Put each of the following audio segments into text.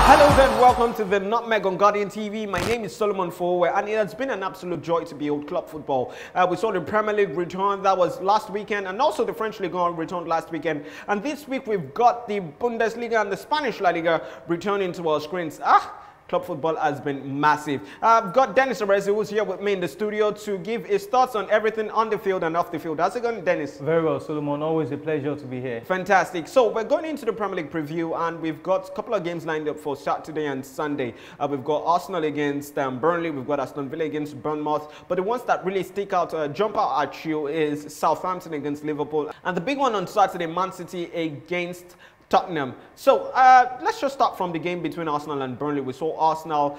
Hello and welcome to the Nutmeg on Guardian TV. My name is Solomon Fowe, and it has been an absolute joy to behold club football. We saw the Premier League return, that was last weekend, and also the French Ligue 1 returned last weekend. And this week we've got the Bundesliga and the Spanish La Liga returning to our screens. Club football has been massive. I've got Dennis Arezi, who's here with me in the studio to give his thoughts on everything on the field and off the field. How's it going, Dennis? Very well, Solomon. Always a pleasure to be here. Fantastic. So we're going into the Premier League preview, and we've got a couple of games lined up for Saturday and Sunday. We've got Arsenal against Burnley. We've got Aston Villa against Bournemouth. But the ones that really stick out, jump out at you, is Southampton against Liverpool. And the big one on Saturday, Man City against Tottenham. So let's just start from the game between Arsenal and Burnley. We saw Arsenal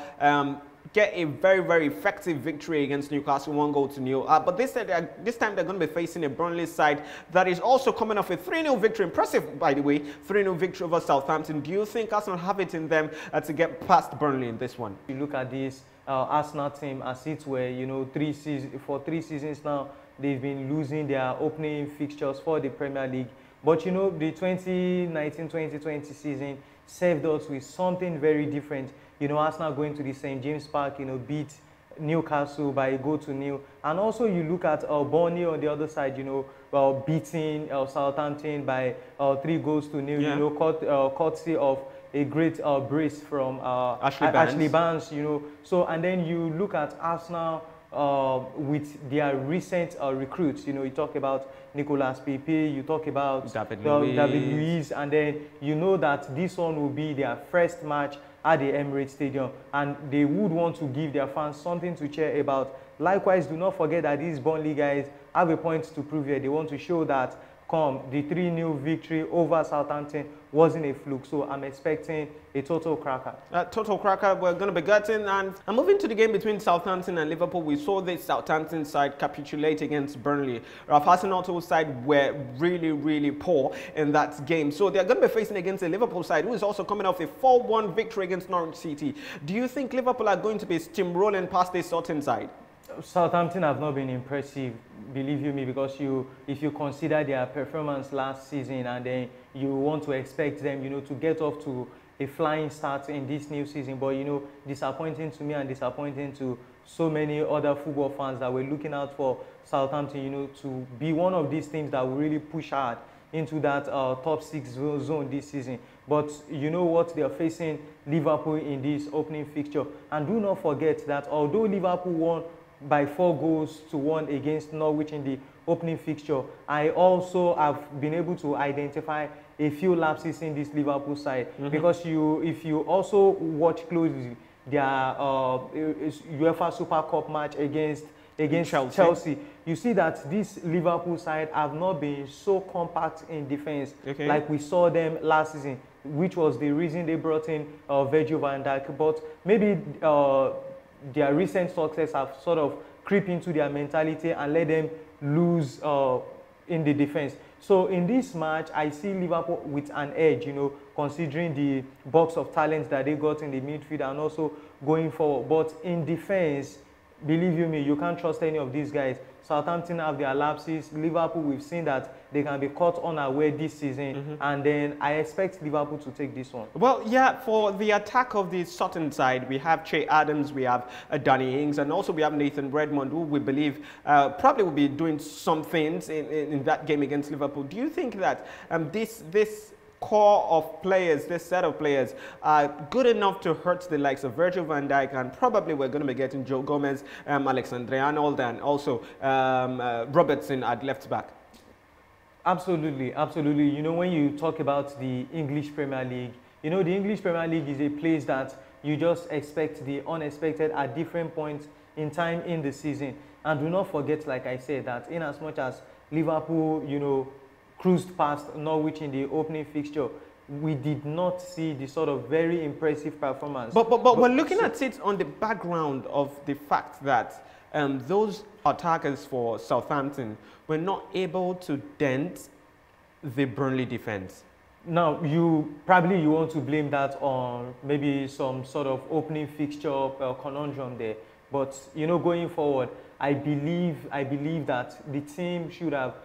get a very, very effective victory against Newcastle, 1-0. But this time they're going to be facing a Burnley side that is also coming off a 3-0 victory. Impressive, by the way, 3-0 victory over Southampton. Do you think Arsenal have it in them to get past Burnley in this one? You look at this Arsenal team as it were, you know, for three seasons now, they've been losing their opening fixtures for the Premier League. But you know, the 2019-2020 season served us with something very different. You know, Arsenal going to the St. James Park, you know, beat Newcastle by a 0-2. And also you look at Burnley on the other side, you know, beating Southampton by 3-0. Yeah. You know, courtesy of a great brace from Ashley Barnes, you know. So, and then you look at Arsenal with their recent recruits. You know, you talk about Nicolas Pepe, you talk about David Luiz, and then you know that this one will be their first match at the Emirates Stadium, and they would want to give their fans something to cheer about. Likewise, do not forget that these Burnley guys have a point to prove here. They want to show that the 3-0 victory over Southampton wasn't a fluke. So I'm expecting a total cracker. Total cracker we're going to be getting. And moving to the game between Southampton and Liverpool, we saw this Southampton side capitulate against Burnley. Ralph Hasenhuttl side were really, really poor in that game. So they're going to be facing against a Liverpool side who is also coming off a 4-1 victory against Norwich City. Do you think Liverpool are going to be steamrolling past this Southampton side? Southampton have not been impressive, believe you me, because if you consider their performance last season and then you want to expect them, you know, to get off to a flying start in this new season. But, you know, disappointing to me and disappointing to so many other football fans that were looking out for Southampton, you know, to be one of these teams that will really push hard into that top 6 zone this season. But you know what, they are facing Liverpool in this opening fixture. And do not forget that although Liverpool won by 4-1 against Norwich in the opening fixture, I also have been able to identify a few lapses in this Liverpool side. Because if you also watch closely their UEFA Super Cup match against Chelsea, you see that this Liverpool side have not been so compact in defense like we saw them last season, which was the reason they brought in Virgil van Dijk. But maybe their recent success have sort of creep into their mentality and let them lose in the defense. So in this match, I see Liverpool with an edge, you know, considering the box of talent that they got in the midfield and also going forward. But in defense, believe you me, you can't trust any of these guys. Southampton have their lapses. Liverpool, we've seen that they can be caught unaware this season. And then I expect Liverpool to take this one. Well, yeah, for the attack of the Sutton side, we have Che Adams, we have Danny Ings, and also we have Nathan Redmond, who we believe probably will be doing some things in that game against Liverpool. Do you think that this core of players, this set of players, are good enough to hurt the likes of Virgil van Dijk, and probably we're going to be getting Joe Gomez, Alexandre Arnold, and also Robertson at left back? Absolutely, absolutely. You know, when you talk about the English Premier League, you know, the English Premier League is a place that you just expect the unexpected at different points in time in the season. And do not forget, like I said, that in as much as Liverpool, you know, cruised past Norwich in the opening fixture, we did not see the sort of very impressive performance. But we're looking at it on the background of the fact that those attackers for Southampton were not able to dent the Burnley defense. Now, you want to blame that on maybe some sort of opening fixture conundrum there. But, you know, going forward, I believe that the team should have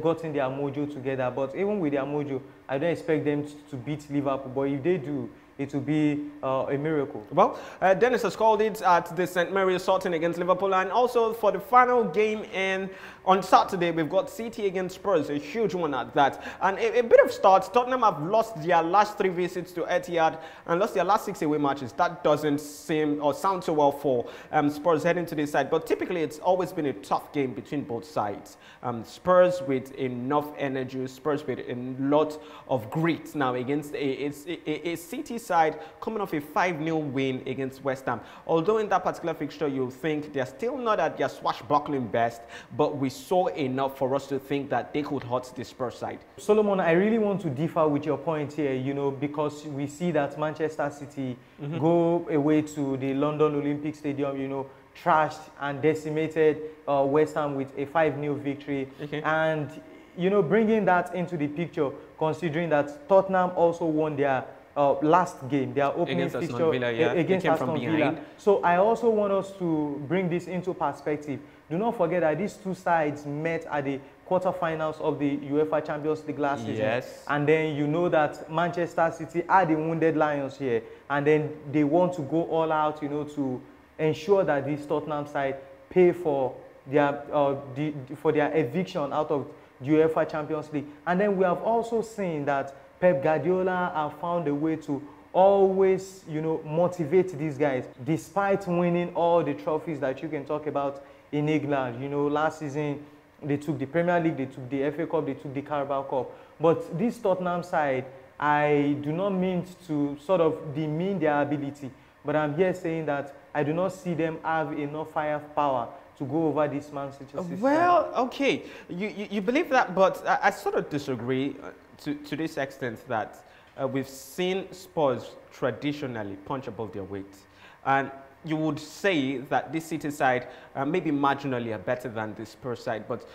gotten their mojo together. But even with their mojo, I don't expect them to beat Liverpool. But if they do, it will be a miracle. Well, Dennis has called it at the St. Mary's Sutton against Liverpool, and also for the final game on Saturday, we've got City against Spurs, a huge one at that. And a bit of start, Tottenham have lost their last 3 visits to Etihad and lost their last 6 away matches. That doesn't seem or sound so well for Spurs heading to this side, but typically it's always been a tough game between both sides. Spurs with enough energy, Spurs with a lot of grit now against a City side coming off a 5-0 win against West Ham. Although in that particular fixture you'll think they're still not at their swashbuckling best, but we saw enough for us to think that they could hurt the Spurs side. Solomon, I really want to differ with your point here, you know, because we see that Manchester City go away to the London Olympic Stadium, you know, trashed and decimated West Ham with a 5-0 victory. And, you know, bringing that into the picture, considering that Tottenham also won their last game, their opening fixture against Aston Villa. So I also want us to bring this into perspective. Do not forget that these two sides met at the quarterfinals of the UEFA Champions League last season. And then you know that Manchester City are the wounded lions here, and then they want to go all out, you know, to ensure that this Tottenham side pay for their eviction out of the UEFA Champions League. And then we have also seen that Pep Guardiola have found a way to always, you know, motivate these guys, despite winning all the trophies that you can talk about in England. You know, last season they took the Premier League, they took the FA Cup, they took the Carabao Cup. But this Tottenham side, I do not mean to sort of demean their ability, but I'm here saying that I do not see them have enough firepower to go over this Man City system. Well, okay, you believe that, but I sort of disagree to this extent that we've seen Spurs traditionally punch above their weight. And you would say that this City side maybe marginally are better than the Spurs side. But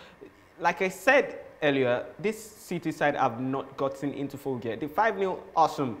like I said earlier, this City side have not gotten into full gear. The 5-0, awesome.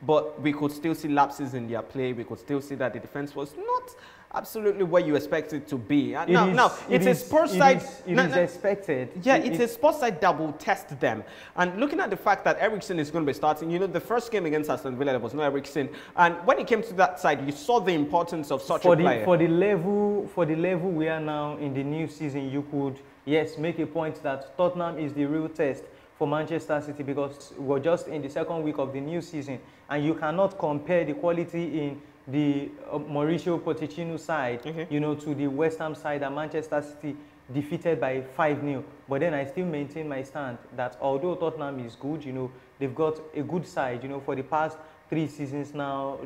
But we could still see lapses in their play. We could still see that the defense was not absolutely where you expect it to be. It's a Spurs side. It is expected. Yeah, it's a Spurs side that will test them. And looking at the fact that Eriksen is going to be starting, you know, the first game against Aston Villa, there was no Eriksen. And when it came to that side, you saw the importance of such a player. For the level we are now in the new season, you could, yes, make a point that Tottenham is the real test for Manchester City, because we're just in the second week of the new season, and you cannot compare the quality in the Mauricio Pochettino side, you know, to the West Ham side that Manchester City defeated by 5-0. But then I still maintain my stand that although Tottenham is good, you know, they've got a good side, you know, for the past 3 seasons now,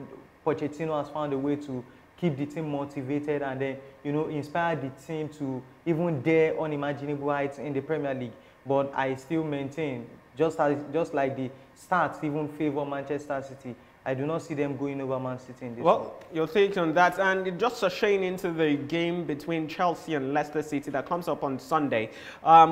Pochettino has found a way to keep the team motivated and then, you know, inspire the team to even dare unimaginable heights in the Premier League. But I still maintain, just like the stats even favor Manchester City, I do not see them going over Man City in this one. Well, your take on that, and just sashaying into the game between Chelsea and Leicester City that comes up on Sunday.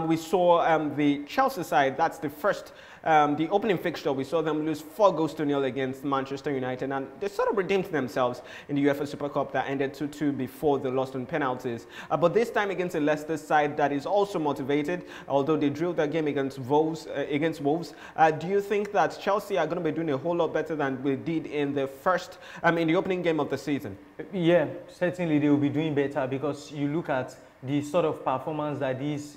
We saw the Chelsea side, that's the first, the opening fixture, we saw them lose 4-0 against Manchester United, and they sort of redeemed themselves in the UEFA Super Cup that ended 2-2 before they lost on penalties. But this time against a Leicester side that is also motivated, although they drew their game against Wolves. Do you think that Chelsea are going to be doing a whole lot better than we did in the first, in the opening game of the season? Yeah, certainly they will be doing better, because you look at the sort of performance that is,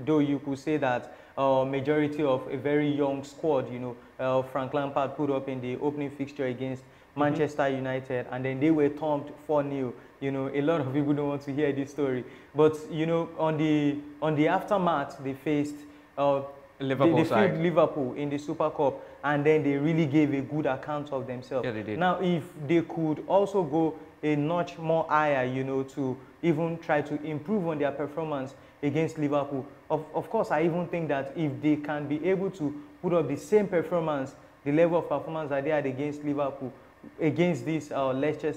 though you could say that majority of a very young squad, you know, Frank Lampard put up in the opening fixture against Manchester United, and then they were thumped 4-0. You know, a lot of people don't want to hear this story, but you know, on the aftermath, they faced Liverpool in the Super Cup, and then they really gave a good account of themselves. Yeah, they did. Now, if they could also go a notch more higher, you know, to even try to improve on their performance against Liverpool, of course, I even think that if they can be able to put up the same performance, the level of performance that they had against Liverpool, against this Leicester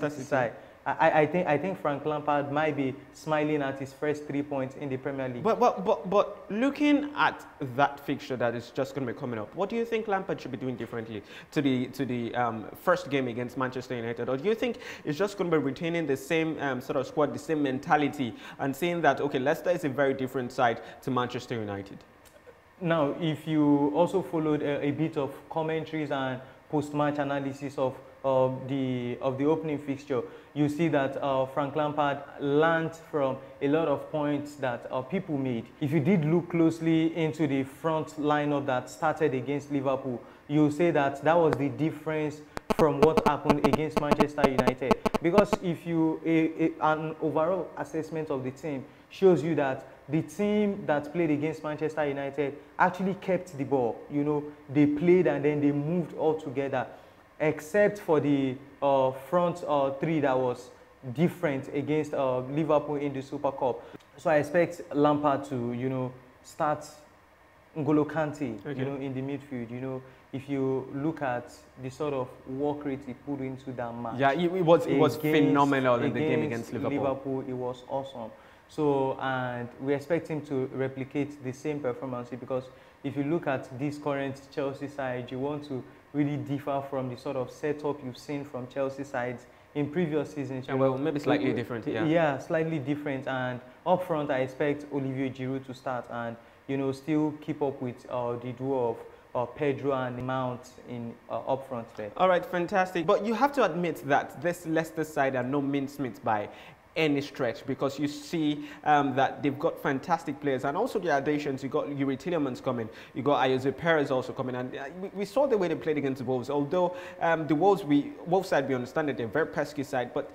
City side, I think Frank Lampard might be smiling at his first 3 points in the Premier League. But looking at that fixture that is just going to be coming up, what do you think Lampard should be doing differently to the first game against Manchester United? Or do you think it's just going to be retaining the same sort of squad, the same mentality, and saying that, okay, Leicester is a very different side to Manchester United? Now, if you also followed a bit of commentaries and post-match analysis of the opening fixture, you see that Frank Lampard learned from a lot of points that people made. If you did look closely into the front lineup that started against Liverpool, you'll say that that was the difference from what happened against Manchester United. Because if you an overall assessment of the team shows you that the team that played against Manchester United actually kept the ball. You know, they played and then they moved all together, except for the front three that was different against Liverpool in the Super Cup. So I expect Lampard to, you know, start N'Golo Kante, you know, in the midfield. You know, if you look at the sort of work rate he put into that match. Yeah, it was phenomenal in the game against Liverpool. It was awesome. So, and we expect him to replicate the same performance, because if you look at this current Chelsea side, you want to really differ from the sort of setup you've seen from Chelsea sides in previous seasons. And well, maybe slightly different, yeah. Yeah, slightly different. And up front, I expect Olivier Giroud to start and, you know, still keep up with the duo of Pedro and Mount in up front there. All right, fantastic. But you have to admit that this Leicester side are no mincemeat by any stretch, because you see that they've got fantastic players, and also the additions. You got Yuri Tillemans coming, you got Ayoze Perez also coming, and we saw the way they played against the Wolves. Although the Wolves side, we understand that they're a very pesky side, but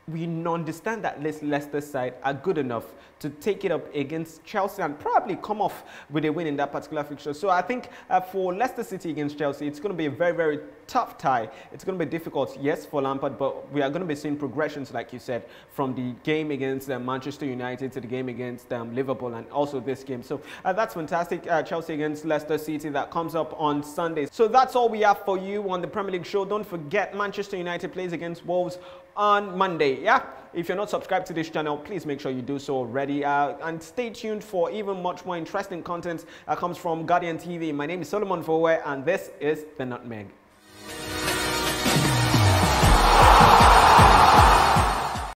we understand that this Leicester side are good enough to take it up against Chelsea and probably come off with a win in that particular fixture. So I think for Leicester City against Chelsea, it's going to be a very, very tough tie. It's going to be difficult, yes, for Lampard, but we are going to be seeing progressions, like you said, from the game against Manchester United to the game against Liverpool, and also this game. So that's fantastic. Chelsea against Leicester City, that comes up on Sunday. So that's all we have for you on the Premier League show. Don't forget, Manchester United plays against Wolves on Monday. Yeah, if you're not subscribed to this channel, please make sure you do so already, and stay tuned for even much more interesting content that comes from Guardian TV. My name is Solomon Fowe, and this is The Nutmeg.